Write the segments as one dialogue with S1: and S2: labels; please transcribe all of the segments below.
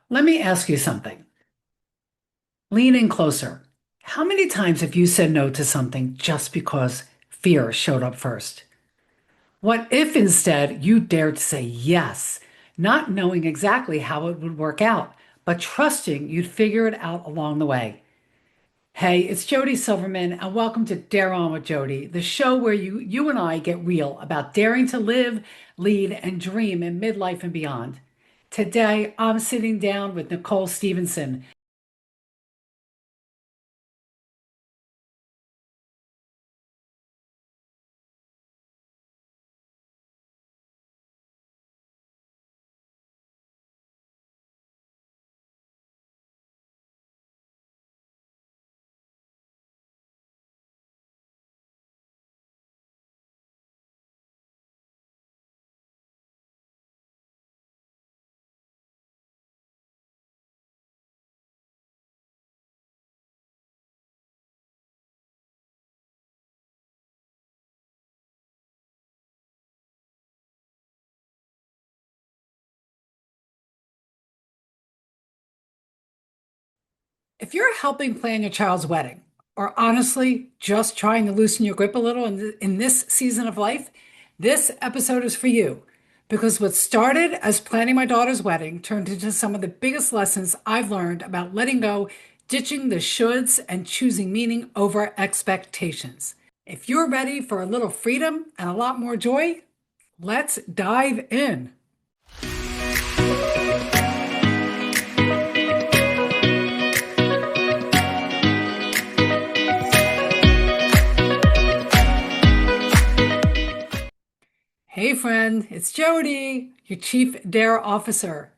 S1: Let me ask you something. Lean in closer. How many times have you said no to something just because fear showed up first? What if instead you dared to say yes, not knowing exactly how it would work out, but trusting you'd figure it out along the way? Hey, it's Jodi Silverman, and welcome to Dare On with Jodi, the show where you and I get real about daring to live, lead, and dream in midlife and beyond. Today, I'm sitting down with Nicole Stevenson. If you're helping plan your child's wedding, or honestly just trying to loosen your grip a little in this season of life, this episode is for you. Because what started as planning my daughter's wedding turned into some of the biggest lessons I've learned about letting go, ditching the shoulds, and choosing meaning over expectations. If you're ready for a little freedom and a lot more joy, let's dive in. Hey friend, it's Jodi, your Chief Dare Officer.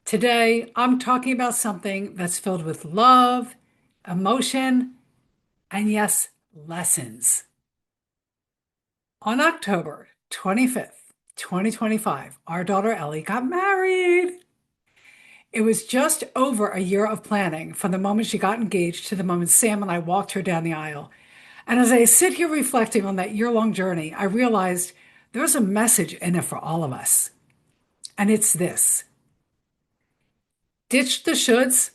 S1: Today, I'm talking about something that's filled with love, emotion, and yes, lessons. On October 25th, 2025, our daughter Ellie got married. It was just over a year of planning from the moment she got engaged to the moment Sam and I walked her down the aisle. And as I sit here reflecting on that year-long journey, I realized there's a message in it for all of us. And it's this: ditch the shoulds,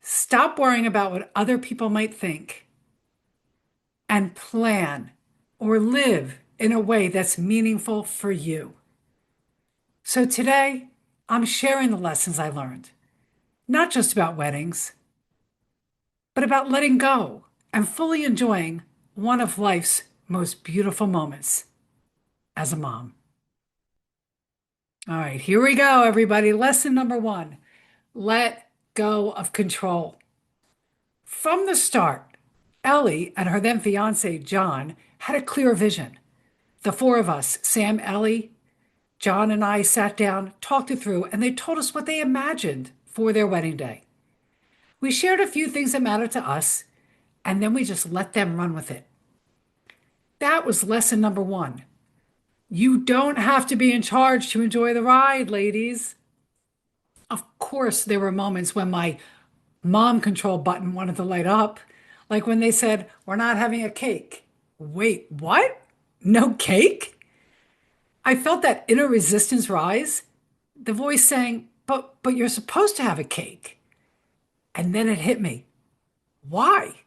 S1: stop worrying about what other people might think, and plan or live in a way that's meaningful for you. So today, I'm sharing the lessons I learned, not just about weddings, but about letting go and fully enjoying one of life's most beautiful moments as a mom. All right, here we go, everybody. Lesson number one: let go of control. From the start, Ellie and her then fiance, John, had a clear vision. The four of us, Sam, Ellie, John, and I, sat down, talked it through, and they told us what they imagined for their wedding day. We shared a few things that mattered to us, and then we just let them run with it. That was lesson number one. You don't have to be in charge to enjoy the ride, ladies. Of course, there were moments when my mom control button wanted to light up, like when they said, "We're not having a cake." Wait, what? No cake? I felt that inner resistance rise, the voice saying, but you're supposed to have a cake. And then it hit me. Why?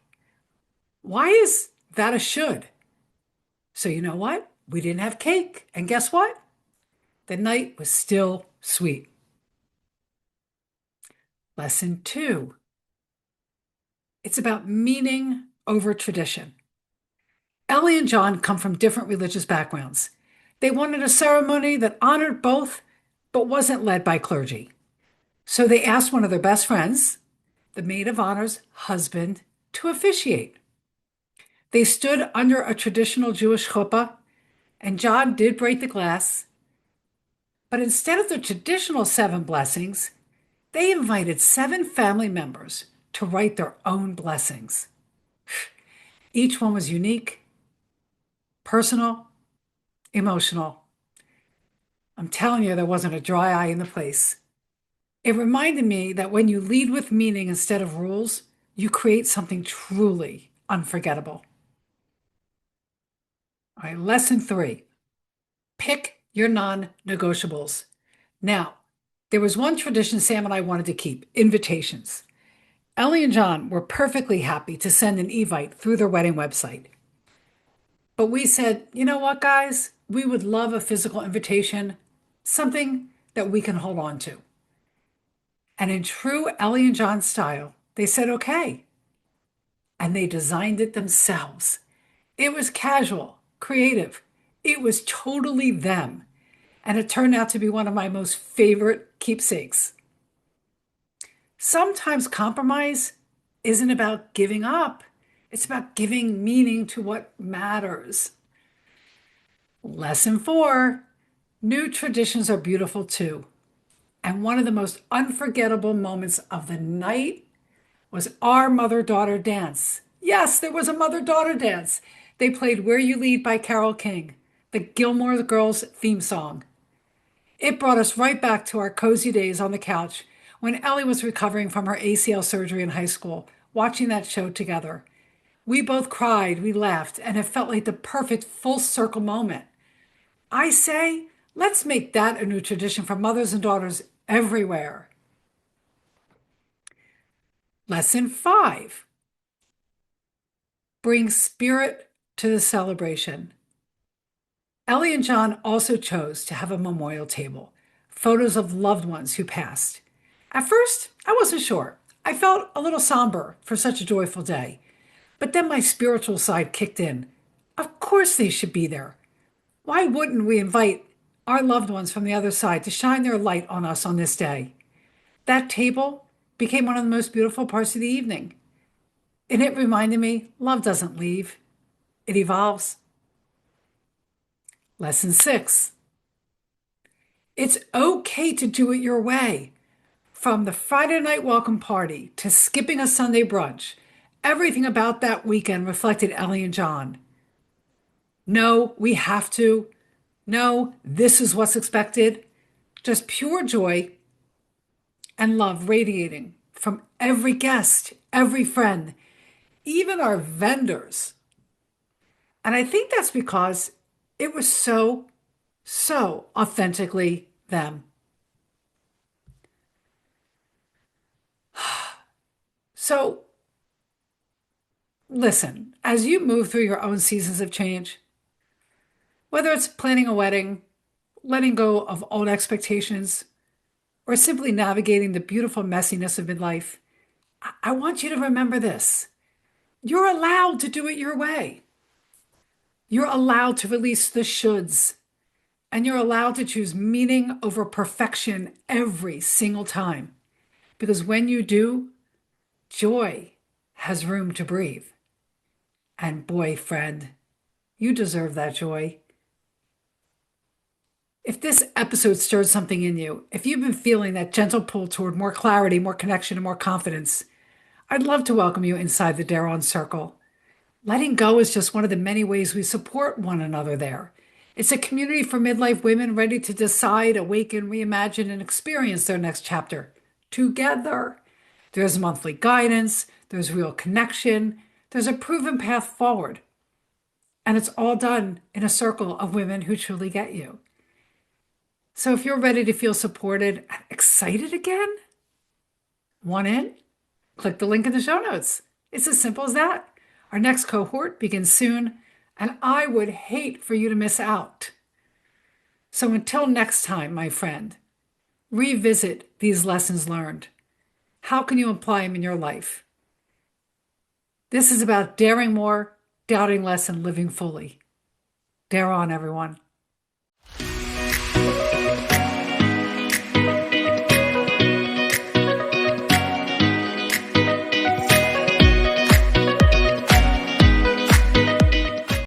S1: Why is that a should? So you know what? We didn't have cake. And guess what? The night was still sweet. Lesson two: it's about meaning over tradition. Ellie and John come from different religious backgrounds. They wanted a ceremony that honored both, but wasn't led by clergy. So they asked one of their best friends, the maid of honor's husband, to officiate. They stood under a traditional Jewish chuppah, and John did break the glass. But instead of the traditional seven blessings, they invited seven family members to write their own blessings. Each one was unique, personal, emotional. I'm telling you, there wasn't a dry eye in the place. It reminded me that when you lead with meaning instead of rules, you create something truly unforgettable. All right, lesson three: pick your non negotiables. Now, There was one tradition Sam and I wanted to keep: invitations. Ellie and John were perfectly happy to send an evite through their wedding website. But we said, you know what, guys? We would love a physical invitation, something that we can hold on to. And in true Ellie and John style, they said, okay. And they designed it themselves. It was casual, creative. It was totally them. And it turned out to be one of my most favorite keepsakes. Sometimes compromise isn't about giving up, it's about giving meaning to what matters. Lesson 4: new traditions are beautiful too. And one of the most unforgettable moments of the night was our mother daughter dance. Yes, there was a mother daughter dance. They played Where You Lead by Carole King, the Gilmore Girls theme song. It brought us right back to our cozy days on the couch when Ellie was recovering from her ACL surgery in high school, watching that show together. We both cried, we laughed, and it felt like the perfect full circle moment. I say, let's make that a new tradition for mothers and daughters everywhere. Lesson 5: bring spirit to the celebration. Ellie and John also chose to have a memorial table, photos of loved ones who passed. At first, I wasn't sure. I felt a little somber for such a joyful day. But then my spiritual side kicked in. Of course they should be there. Why wouldn't we invite our loved ones from the other side to shine their light on us on this day? That table became one of the most beautiful parts of the evening. And it reminded me love doesn't leave, it evolves. Lesson 6: it's okay to do it your way. From the Friday night welcome party to skipping a Sunday brunch, everything about that weekend reflected Ellie and John. No, we have to. No, this is what's expected. Just pure joy and love radiating from every guest, every friend, even our vendors. And I think that's because it was so authentically them. So listen, as you move through your own seasons of change, whether it's planning a wedding, letting go of old expectations, or simply navigating the beautiful messiness of midlife, I want you to remember this. You're allowed to do it your way. You're allowed to release the shoulds, and you're allowed to choose meaning over perfection every single time. Because when you do, joy has room to breathe. And boy, friend, you deserve that joy. If this episode stirred something in you, if you've been feeling that gentle pull toward more clarity, more connection, and more confidence, I'd love to welcome you inside the Dare On Circle. Letting go is just one of the many ways we support one another there. It's a community for midlife women ready to decide, awaken, reimagine, and experience their next chapter together. There's monthly guidance, there's real connection, there's a proven path forward. And it's all done in a circle of women who truly get you. So if you're ready to feel supported and excited again, want in? Click the link in the show notes. It's as simple as that. Our next cohort begins soon, and I would hate for you to miss out. So until next time, my friend, revisit these lessons learned. How can you apply them in your life? This is about daring more, doubting less, and living fully. Dare on, everyone.